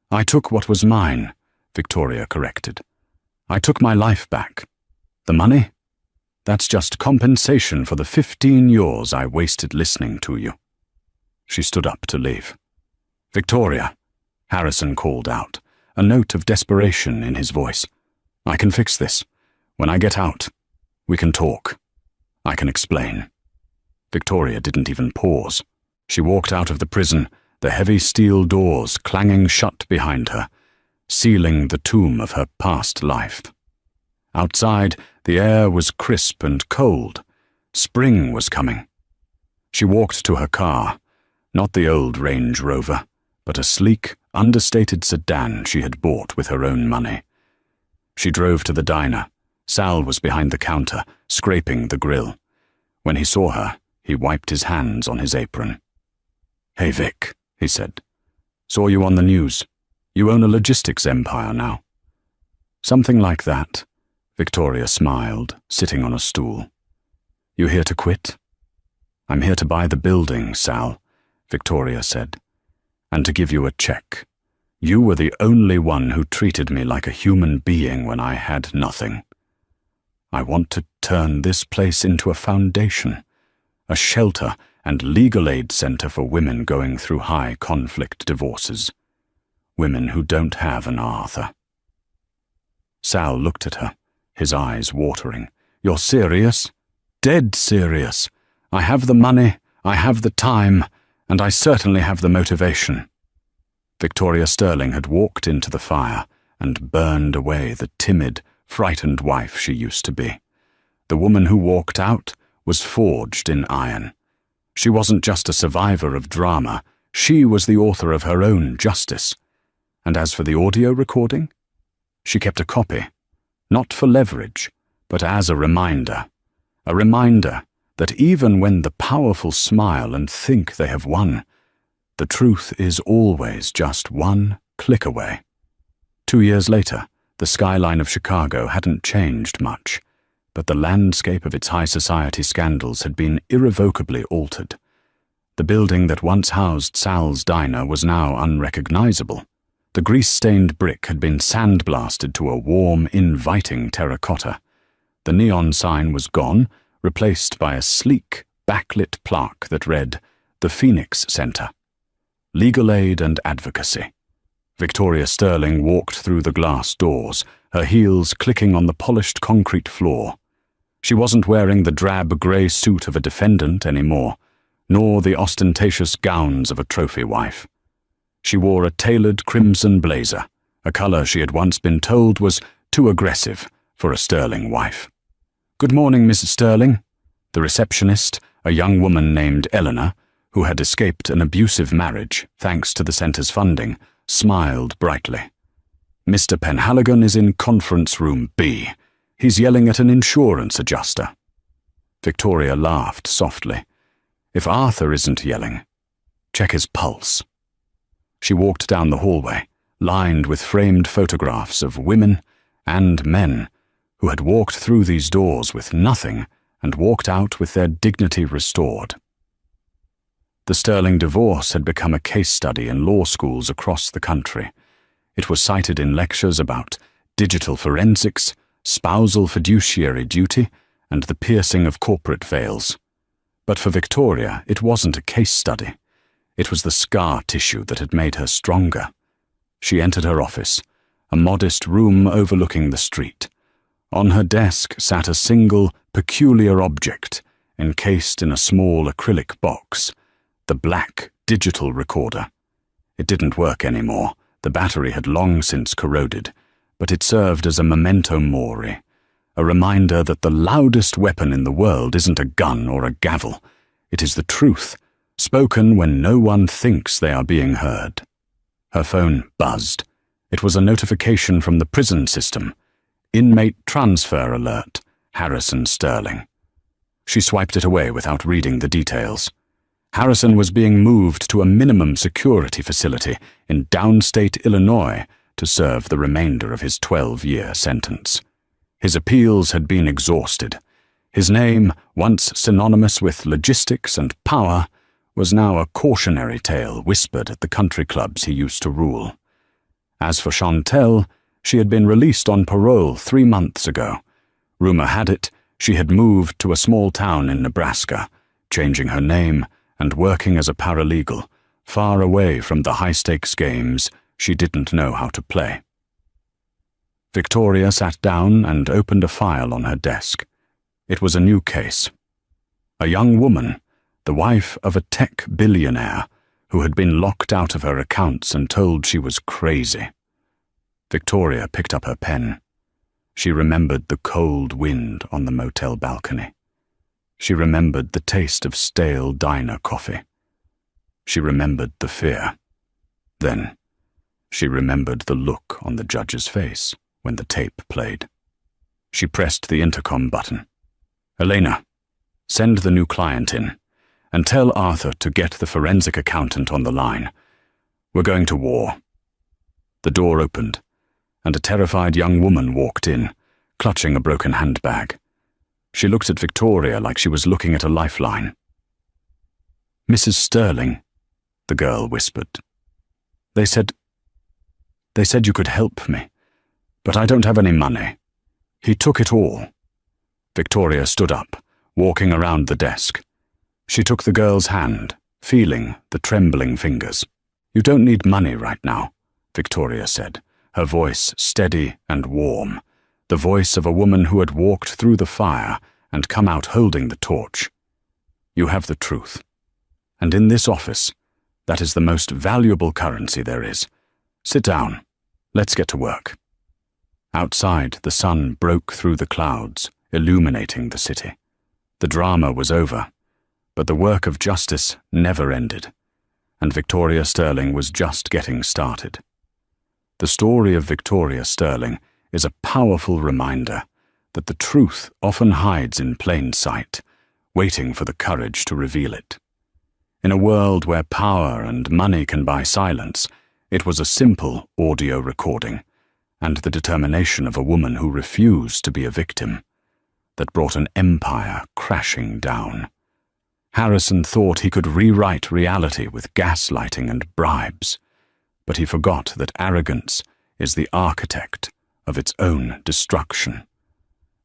"I took what was mine," Victoria corrected. "I took my life back. The money? That's just compensation for the 15 years I wasted listening to you." She stood up to leave. "Victoria," Harrison called out, a note of desperation in his voice. "I can fix this. When I get out, we can talk. I can explain." Victoria didn't even pause. She walked out of the prison, the heavy steel doors clanging shut behind her, sealing the tomb of her past life. Outside, the air was crisp and cold. Spring was coming. She walked to her car, not the old Range Rover, but a sleek, understated sedan she had bought with her own money. She drove to the diner. Sal was behind the counter, scraping the grill. When he saw her, he wiped his hands on his apron. "Hey, Vic," he said. "Saw you on the news. You own a logistics empire now." "Something like that," Victoria smiled, sitting on a stool. "You here to quit?" "I'm here to buy the building, Sal," Victoria said, "and to give you a check. You were the only one who treated me like a human being when I had nothing. I want to turn this place into a foundation, a shelter and legal aid center for women going through high-conflict divorces. Women who don't have an Arthur." Sal looked at her, his eyes watering. "You're serious?" "Dead serious. I have the money, I have the time, and I certainly have the motivation." Victoria Sterling had walked into the fire and burned away the timid, frightened wife she used to be. The woman who walked out was forged in iron. She wasn't just a survivor of drama, she was the author of her own justice. And as for the audio recording, she kept a copy, not for leverage, but as a reminder that even when the powerful smile and think they have won, the truth is always just one click away. 2 years later, the skyline of Chicago hadn't changed much, but the landscape of its high society scandals had been irrevocably altered. The building that once housed Sal's diner was now unrecognizable. The grease-stained brick had been sandblasted to a warm, inviting terracotta. The neon sign was gone, replaced by a sleek, backlit plaque that read, "The Phoenix Center. Legal Aid and Advocacy." Victoria Sterling walked through the glass doors, her heels clicking on the polished concrete floor. She wasn't wearing the drab grey suit of a defendant anymore, nor the ostentatious gowns of a trophy wife. She wore a tailored crimson blazer, a colour she had once been told was too aggressive for a Sterling wife. "Good morning, Mrs. Sterling." The receptionist, a young woman named Eleanor, who had escaped an abusive marriage thanks to the centre's funding, smiled brightly. "Mr. Penhaligon is in conference room B. He's yelling at an insurance adjuster." Victoria laughed softly. "If Arthur isn't yelling, check his pulse." She walked down the hallway, lined with framed photographs of women and men who had walked through these doors with nothing and walked out with their dignity restored. The Sterling divorce had become a case study in law schools across the country. It was cited in lectures about digital forensics, spousal fiduciary duty, and the piercing of corporate veils. But for Victoria, it wasn't a case study. It was the scar tissue that had made her stronger. She entered her office, a modest room overlooking the street. On her desk sat a single, peculiar object, encased in a small acrylic box, the black digital recorder. It didn't work anymore. The battery had long since corroded, but it served as a memento mori, a reminder that the loudest weapon in the world isn't a gun or a gavel. It is the truth, spoken when no one thinks they are being heard. Her phone buzzed. It was a notification from the prison system. Inmate transfer alert, Harrison Sterling. She swiped it away without reading the details. Harrison was being moved to a minimum security facility in downstate Illinois to serve the remainder of his 12-year sentence. His appeals had been exhausted. His name, once synonymous with logistics and power, was now a cautionary tale whispered at the country clubs he used to rule. As for Chantel, she had been released on parole 3 months ago. Rumor had it she had moved to a small town in Nebraska, changing her name and working as a paralegal, far away from the high-stakes games she didn't know how to play. Victoria sat down and opened a file on her desk. It was a new case. A young woman, the wife of a tech billionaire, who had been locked out of her accounts and told she was crazy. Victoria picked up her pen. She remembered the cold wind on the motel balcony. She remembered the taste of stale diner coffee. She remembered the fear. Then, she remembered the look on the judge's face when the tape played. She pressed the intercom button. "Elena, send the new client in, and tell Arthur to get the forensic accountant on the line. We're going to war." The door opened, and a terrified young woman walked in, clutching a broken handbag. She looked at Victoria like she was looking at a lifeline. "Mrs. Sterling," the girl whispered. They said you could help me, but I don't have any money. He took it all." Victoria stood up, walking around the desk. She took the girl's hand, feeling the trembling fingers. "You don't need money right now," Victoria said, her voice steady and warm, the voice of a woman who had walked through the fire and come out holding the torch. "You have the truth. And in this office, that is the most valuable currency there is. Sit down. Let's get to work." Outside, the sun broke through the clouds, illuminating the city. The drama was over, but the work of justice never ended, and Victoria Sterling was just getting started. The story of Victoria Sterling is a powerful reminder that the truth often hides in plain sight, waiting for the courage to reveal it. In a world where power and money can buy silence, It was a simple audio recording, and the determination of a woman who refused to be a victim, that brought an empire crashing down. Harrison thought he could rewrite reality with gaslighting and bribes, but he forgot that arrogance is the architect of its own destruction.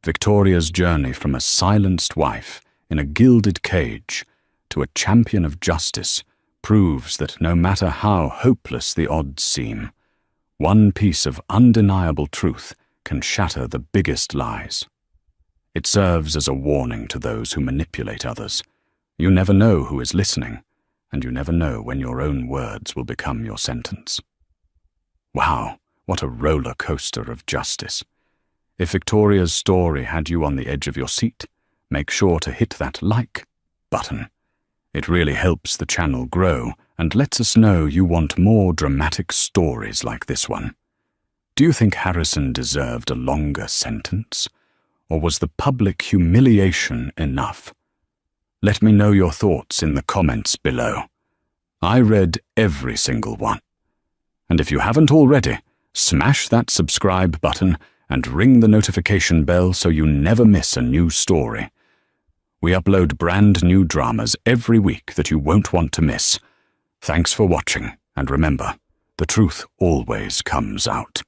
Victoria's journey from a silenced wife in a gilded cage to a champion of justice proves that no matter how hopeless the odds seem, one piece of undeniable truth can shatter the biggest lies. It serves as a warning to those who manipulate others. You never know who is listening, and you never know when your own words will become your sentence. Wow, what a roller coaster of justice. If Victoria's story had you on the edge of your seat, make sure to hit that like button. It really helps the channel grow and lets us know you want more dramatic stories like this one. Do you think Harrison deserved a longer sentence? Or was the public humiliation enough? Let me know your thoughts in the comments below. I read every single one. And if you haven't already, smash that subscribe button and ring the notification bell so you never miss a new story. We upload brand new dramas every week that you won't want to miss. Thanks for watching, and remember, the truth always comes out.